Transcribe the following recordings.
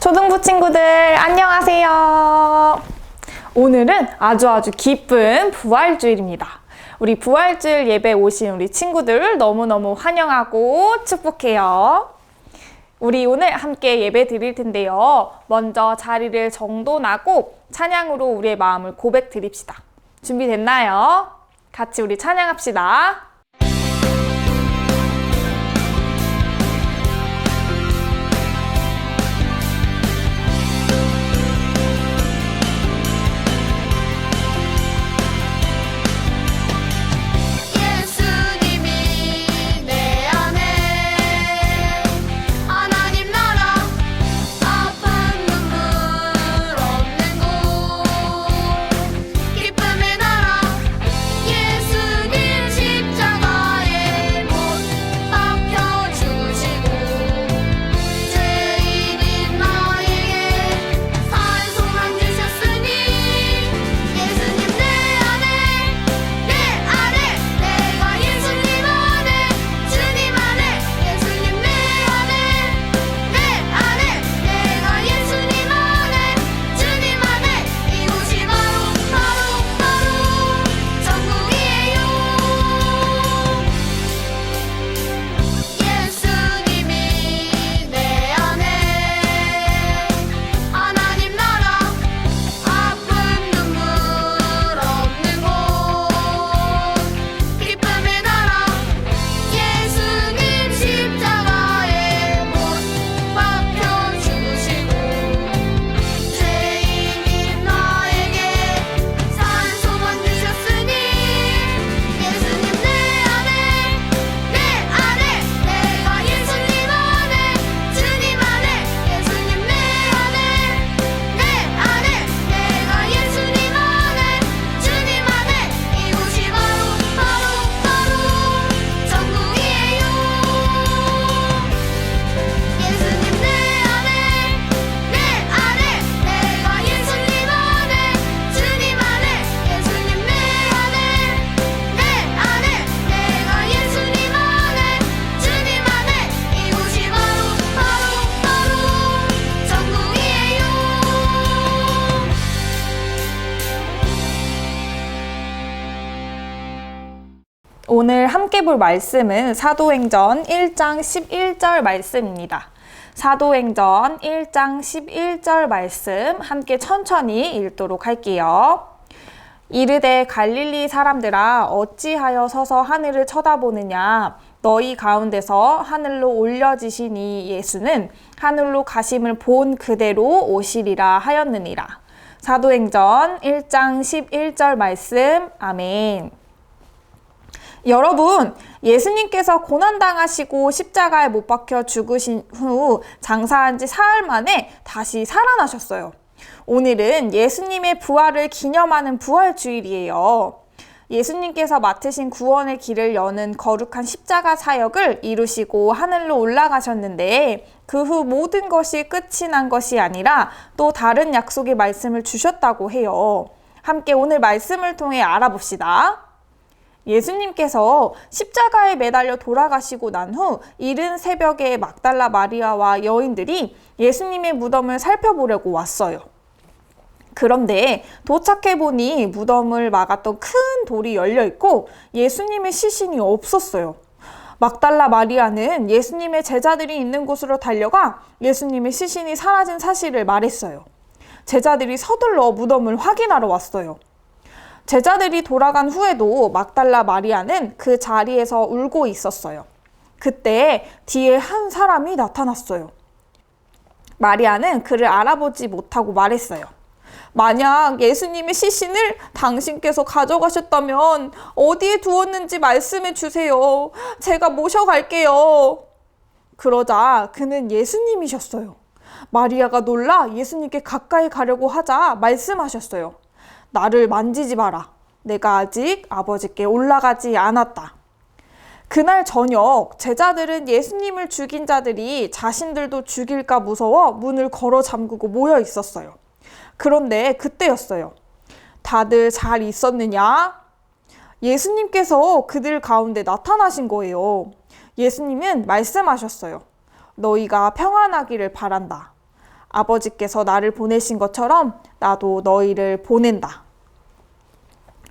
초등부 친구들 안녕하세요. 오늘은 아주 기쁜 부활주일입니다. 우리 부활주일 예배 오신 우리 친구들 너무너무 환영하고 축복해요. 우리 오늘 함께 예배 드릴 텐데요. 먼저 자리를 정돈하고 찬양으로 우리의 마음을 고백 드립시다. 준비됐나요? 같이 우리 찬양합시다. 오늘 함께 볼 말씀은 사도행전 1장 11절 말씀입니다. 사도행전 1장 11절 말씀 함께 천천히 읽도록 할게요. 이르되 갈릴리 사람들아 어찌하여 서서 하늘을 쳐다보느냐 너희 가운데서 하늘로 올려지시니 예수는 하늘로 가심을 본 그대로 오시리라 하였느니라. 사도행전 1장 11절 말씀 아멘. 여러분, 예수님께서 고난당하시고 십자가에 못 박혀 죽으신 후 장사한 지 사흘 만에 다시 살아나셨어요. 오늘은 예수님의 부활을 기념하는 부활주일이에요. 예수님께서 맡으신 구원의 길을 여는 거룩한 십자가 사역을 이루시고 하늘로 올라가셨는데 그 후 모든 것이 끝이 난 것이 아니라 또 다른 약속의 말씀을 주셨다고 해요. 함께 오늘 말씀을 통해 알아봅시다. 예수님께서 십자가에 매달려 돌아가시고 난 후 이른 새벽에 막달라 마리아와 여인들이 예수님의 무덤을 살펴보려고 왔어요. 그런데 도착해보니 무덤을 막았던 큰 돌이 열려있고 예수님의 시신이 없었어요. 막달라 마리아는 예수님의 제자들이 있는 곳으로 달려가 예수님의 시신이 사라진 사실을 말했어요. 제자들이 서둘러 무덤을 확인하러 왔어요. 제자들이 돌아간 후에도 막달라 마리아는 그 자리에서 울고 있었어요. 그때 뒤에 한 사람이 나타났어요. 마리아는 그를 알아보지 못하고 말했어요. 만약 예수님의 시신을 당신께서 가져가셨다면 어디에 두었는지 말씀해 주세요. 제가 모셔갈게요. 그러자 그는 예수님이셨어요. 마리아가 놀라 예수님께 가까이 가려고 하자 말씀하셨어요. 나를 만지지 마라. 내가 아직 아버지께 올라가지 않았다. 그날 저녁 제자들은 예수님을 죽인 자들이 자신들도 죽일까 무서워 문을 걸어 잠그고 모여 있었어요. 그런데 그때였어요. 다들 잘 있었느냐? 예수님께서 그들 가운데 나타나신 거예요. 예수님은 말씀하셨어요. 너희가 평안하기를 바란다. 아버지께서 나를 보내신 것처럼 나도 너희를 보낸다.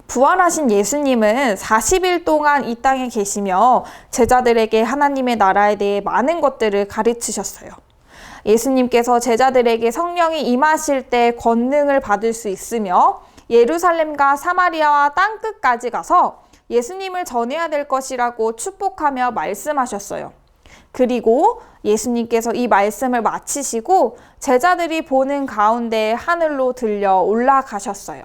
부활하신 예수님은 40일 동안 이 땅에 계시며 제자들에게 하나님의 나라에 대해 많은 것들을 가르치셨어요. 예수님께서 제자들에게 성령이 임하실 때 권능을 받을 수 있으며 예루살렘과 사마리아와 땅끝까지 가서 예수님을 전해야 될 것이라고 축복하며 말씀하셨어요. 그리고 예수님께서 이 말씀을 마치시고 제자들이 보는 가운데 하늘로 들려 올라가셨어요.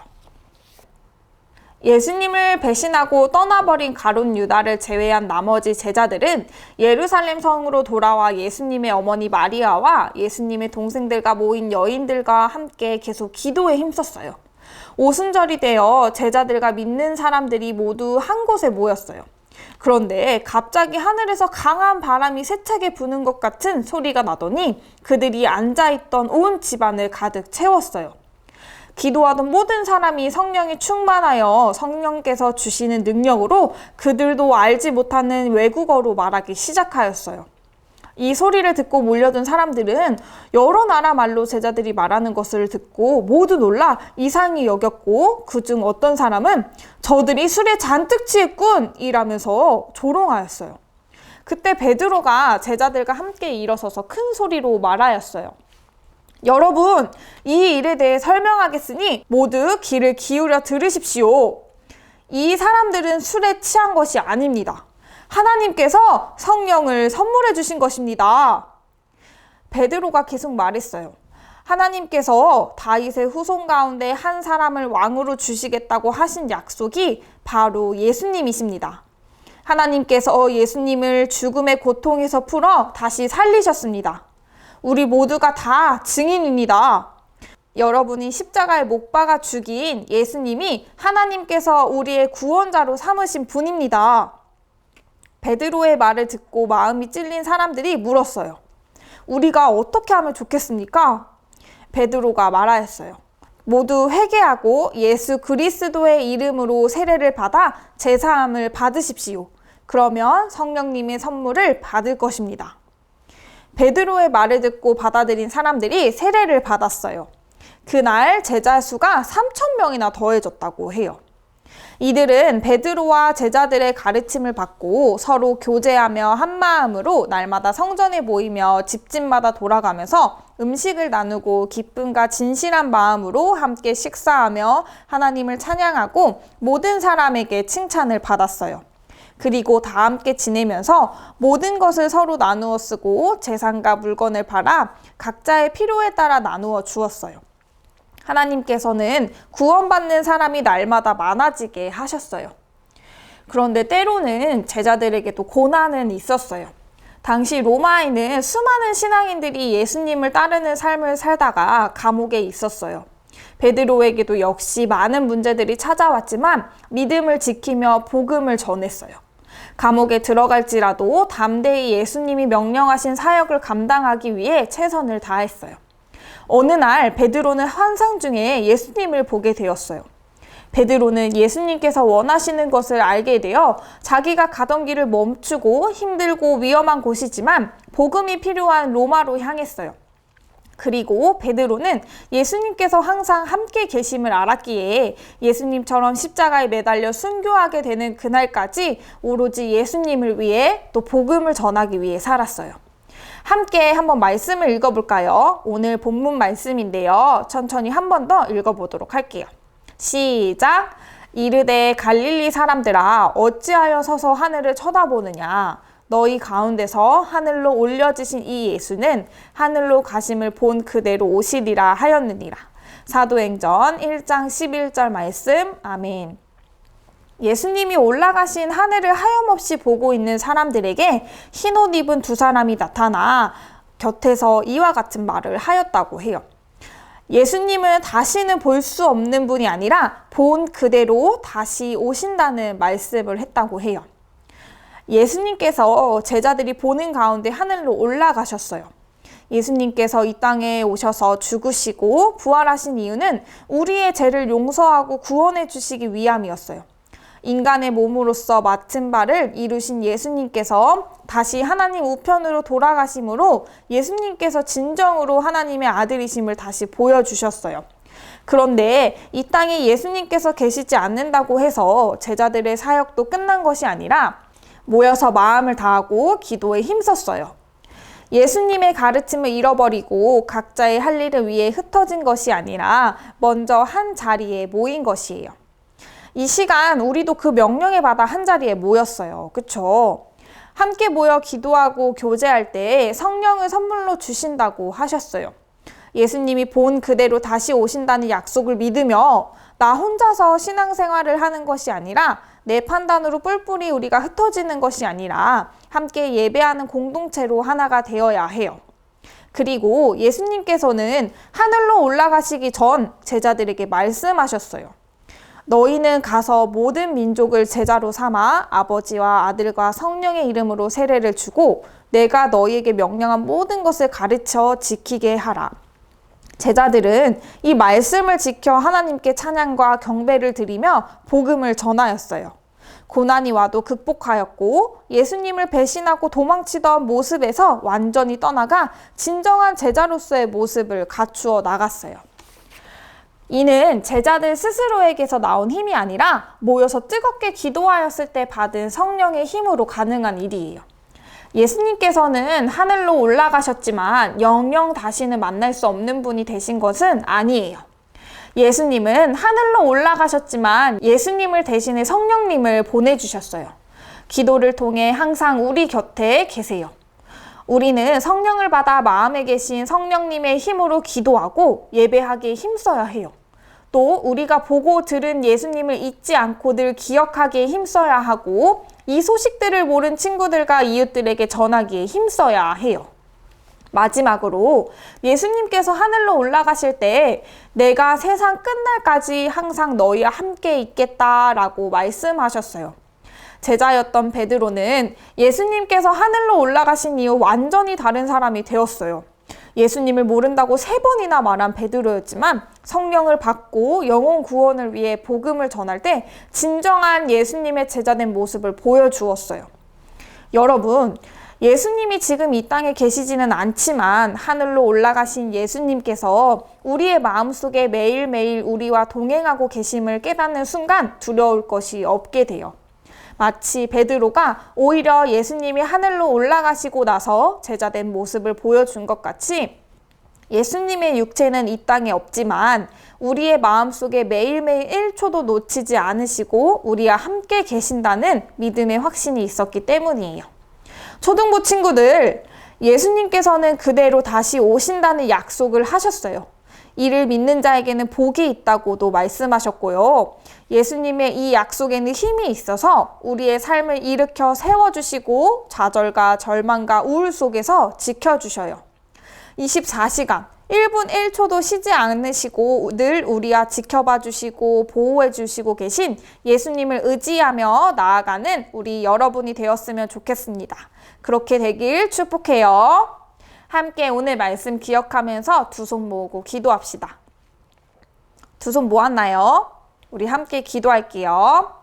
예수님을 배신하고 떠나버린 가룟 유다를 제외한 나머지 제자들은 예루살렘 성으로 돌아와 예수님의 어머니 마리아와 예수님의 동생들과 모인 여인들과 함께 계속 기도에 힘썼어요. 오순절이 되어 제자들과 믿는 사람들이 모두 한 곳에 모였어요. 그런데 갑자기 하늘에서 강한 바람이 세차게 부는 것 같은 소리가 나더니 그들이 앉아있던 온 집안을 가득 채웠어요. 기도하던 모든 사람이 성령이 충만하여 성령께서 주시는 능력으로 그들도 알지 못하는 외국어로 말하기 시작하였어요. 이 소리를 듣고 몰려든 사람들은 여러 나라 말로 제자들이 말하는 것을 듣고 모두 놀라 이상히 여겼고 그중 어떤 사람은 저들이 술에 잔뜩 취했군 이라면서 조롱하였어요. 그때 베드로가 제자들과 함께 일어서서 큰 소리로 말하였어요. 여러분, 이 일에 대해 설명하겠으니 모두 귀를 기울여 들으십시오. 이 사람들은 술에 취한 것이 아닙니다. 하나님께서 성령을 선물해 주신 것입니다. 베드로가 계속 말했어요. 하나님께서 다윗의 후손 가운데 한 사람을 왕으로 주시겠다고 하신 약속이 바로 예수님이십니다. 하나님께서 예수님을 죽음의 고통에서 풀어 다시 살리셨습니다. 우리 모두가 다 증인입니다. 여러분이 십자가에 못 박아 죽인 예수님이 하나님께서 우리의 구원자로 삼으신 분입니다. 베드로의 말을 듣고 마음이 찔린 사람들이 물었어요. 우리가 어떻게 하면 좋겠습니까? 베드로가 말하였어요. 모두 회개하고 예수 그리스도의 이름으로 세례를 받아 제사함을 받으십시오. 그러면 성령님의 선물을 받을 것입니다. 베드로의 말을 듣고 받아들인 사람들이 세례를 받았어요. 그날 제자 수가 3,000명이나 더해졌다고 해요. 이들은 베드로와 제자들의 가르침을 받고 서로 교제하며 한마음으로 날마다 성전에 모이며 집집마다 돌아가면서 음식을 나누고 기쁨과 진실한 마음으로 함께 식사하며 하나님을 찬양하고 모든 사람에게 칭찬을 받았어요. 그리고 다 함께 지내면서 모든 것을 서로 나누어 쓰고 재산과 물건을 팔아 각자의 필요에 따라 나누어 주었어요. 하나님께서는 구원받는 사람이 날마다 많아지게 하셨어요. 그런데 때로는 제자들에게도 고난은 있었어요. 당시 로마에는 수많은 신앙인들이 예수님을 따르는 삶을 살다가 감옥에 있었어요. 베드로에게도 역시 많은 문제들이 찾아왔지만 믿음을 지키며 복음을 전했어요. 감옥에 들어갈지라도 담대히 예수님이 명령하신 사역을 감당하기 위해 최선을 다했어요. 어느 날 베드로는 환상 중에 예수님을 보게 되었어요. 베드로는 예수님께서 원하시는 것을 알게 되어 자기가 가던 길을 멈추고 힘들고 위험한 곳이지만 복음이 필요한 로마로 향했어요. 그리고 베드로는 예수님께서 항상 함께 계심을 알았기에 예수님처럼 십자가에 매달려 순교하게 되는 그날까지 오로지 예수님을 위해 또 복음을 전하기 위해 살았어요. 함께 한번 말씀을 읽어볼까요? 오늘 본문 말씀인데요. 천천히 한 번 더 읽어보도록 할게요. 시작! 이르되 갈릴리 사람들아 어찌하여 서서 하늘을 쳐다보느냐? 너희 가운데서 하늘로 올려지신 이 예수는 하늘로 가심을 본 그대로 오시리라 하였느니라. 사도행전 1장 11절 말씀. 아멘. 예수님이 올라가신 하늘을 하염없이 보고 있는 사람들에게 흰옷 입은 두 사람이 나타나 곁에서 이와 같은 말을 하였다고 해요. 예수님은 다시는 볼 수 없는 분이 아니라 본 그대로 다시 오신다는 말씀을 했다고 해요. 예수님께서 제자들이 보는 가운데 하늘로 올라가셨어요. 예수님께서 이 땅에 오셔서 죽으시고 부활하신 이유는 우리의 죄를 용서하고 구원해 주시기 위함이었어요. 인간의 몸으로서 맡은 바를 이루신 예수님께서 다시 하나님 우편으로 돌아가심으로 예수님께서 진정으로 하나님의 아들이심을 다시 보여주셨어요. 그런데 이 땅에 예수님께서 계시지 않는다고 해서 제자들의 사역도 끝난 것이 아니라 모여서 마음을 다하고 기도에 힘썼어요. 예수님의 가르침을 잃어버리고 각자의 할 일을 위해 흩어진 것이 아니라 먼저 한 자리에 모인 것이에요. 이 시간 우리도 그 명령에 받아 한 자리에 모였어요. 그쵸? 함께 모여 기도하고 교제할 때 성령을 선물로 주신다고 하셨어요. 예수님이 본 그대로 다시 오신다는 약속을 믿으며 나 혼자서 신앙생활을 하는 것이 아니라 내 판단으로 뿔뿔이 우리가 흩어지는 것이 아니라 함께 예배하는 공동체로 하나가 되어야 해요. 그리고 예수님께서는 하늘로 올라가시기 전 제자들에게 말씀하셨어요. 너희는 가서 모든 민족을 제자로 삼아 아버지와 아들과 성령의 이름으로 세례를 주고 내가 너희에게 명령한 모든 것을 가르쳐 지키게 하라. 제자들은 이 말씀을 지켜 하나님께 찬양과 경배를 드리며 복음을 전하였어요. 고난이 와도 극복하였고 예수님을 배신하고 도망치던 모습에서 완전히 떠나가 진정한 제자로서의 모습을 갖추어 나갔어요. 이는 제자들 스스로에게서 나온 힘이 아니라 모여서 뜨겁게 기도하였을 때 받은 성령의 힘으로 가능한 일이에요. 예수님께서는 하늘로 올라가셨지만 영영 다시는 만날 수 없는 분이 되신 것은 아니에요. 예수님은 하늘로 올라가셨지만 예수님을 대신해 성령님을 보내주셨어요. 기도를 통해 항상 우리 곁에 계세요. 우리는 성령을 받아 마음에 계신 성령님의 힘으로 기도하고 예배하기에 힘써야 해요. 또 우리가 보고 들은 예수님을 잊지 않고 늘 기억하기에 힘써야 하고 이 소식들을 모른 친구들과 이웃들에게 전하기에 힘써야 해요. 마지막으로 예수님께서 하늘로 올라가실 때 내가 세상 끝날까지 항상 너희와 함께 있겠다라고 말씀하셨어요. 제자였던 베드로는 예수님께서 하늘로 올라가신 이후 완전히 다른 사람이 되었어요. 예수님을 모른다고 3번이나 말한 베드로였지만 성령을 받고 영혼 구원을 위해 복음을 전할 때 진정한 예수님의 제자된 모습을 보여주었어요. 여러분, 예수님이 지금 이 땅에 계시지는 않지만 하늘로 올라가신 예수님께서 우리의 마음속에 매일매일 우리와 동행하고 계심을 깨닫는 순간 두려울 것이 없게 돼요. 마치 베드로가 오히려 예수님이 하늘로 올라가시고 나서 제자된 모습을 보여준 것 같이 예수님의 육체는 이 땅에 없지만 우리의 마음속에 매일매일 1초도 놓치지 않으시고 우리와 함께 계신다는 믿음의 확신이 있었기 때문이에요. 초등부 친구들, 예수님께서는 그대로 다시 오신다는 약속을 하셨어요. 이를 믿는 자에게는 복이 있다고도 말씀하셨고요. 예수님의 이 약속에는 힘이 있어서 우리의 삶을 일으켜 세워주시고 좌절과 절망과 우울 속에서 지켜주셔요. 24시간, 1분 1초도 쉬지 않으시고 늘 우리와 지켜봐 주시고 보호해 주시고 계신 예수님을 의지하며 나아가는 우리 여러분이 되었으면 좋겠습니다. 그렇게 되길 축복해요. 함께 오늘 말씀 기억하면서 두 손 모으고 기도합시다. 두 손 모았나요? 우리 함께 기도할게요.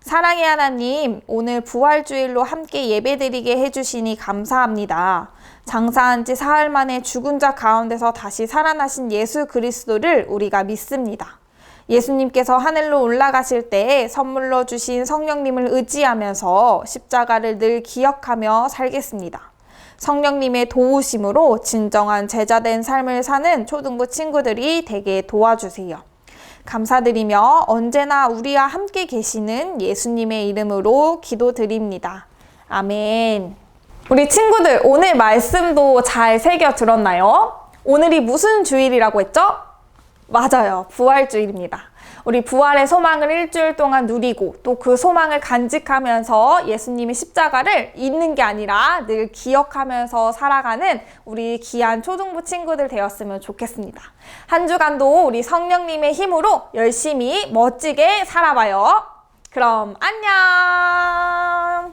사랑의 하나님, 오늘 부활주일로 함께 예배드리게 해주시니 감사합니다. 장사한 지 사흘 만에 죽은 자 가운데서 다시 살아나신 예수 그리스도를 우리가 믿습니다. 예수님께서 하늘로 올라가실 때 선물로 주신 성령님을 의지하면서 십자가를 늘 기억하며 살겠습니다. 성령님의 도우심으로 진정한 제자된 삶을 사는 초등부 친구들이 되게 도와주세요. 감사드리며 언제나 우리와 함께 계시는 예수님의 이름으로 기도드립니다. 아멘. 우리 친구들, 오늘 말씀도 잘 새겨 들었나요? 오늘이 무슨 주일이라고 했죠? 맞아요. 부활주일입니다. 우리 부활의 소망을 일주일 동안 누리고 또 그 소망을 간직하면서 예수님의 십자가를 잊는 게 아니라 늘 기억하면서 살아가는 우리 귀한 초등부 친구들 되었으면 좋겠습니다. 한 주간도 우리 성령님의 힘으로 열심히 멋지게 살아봐요. 그럼 안녕!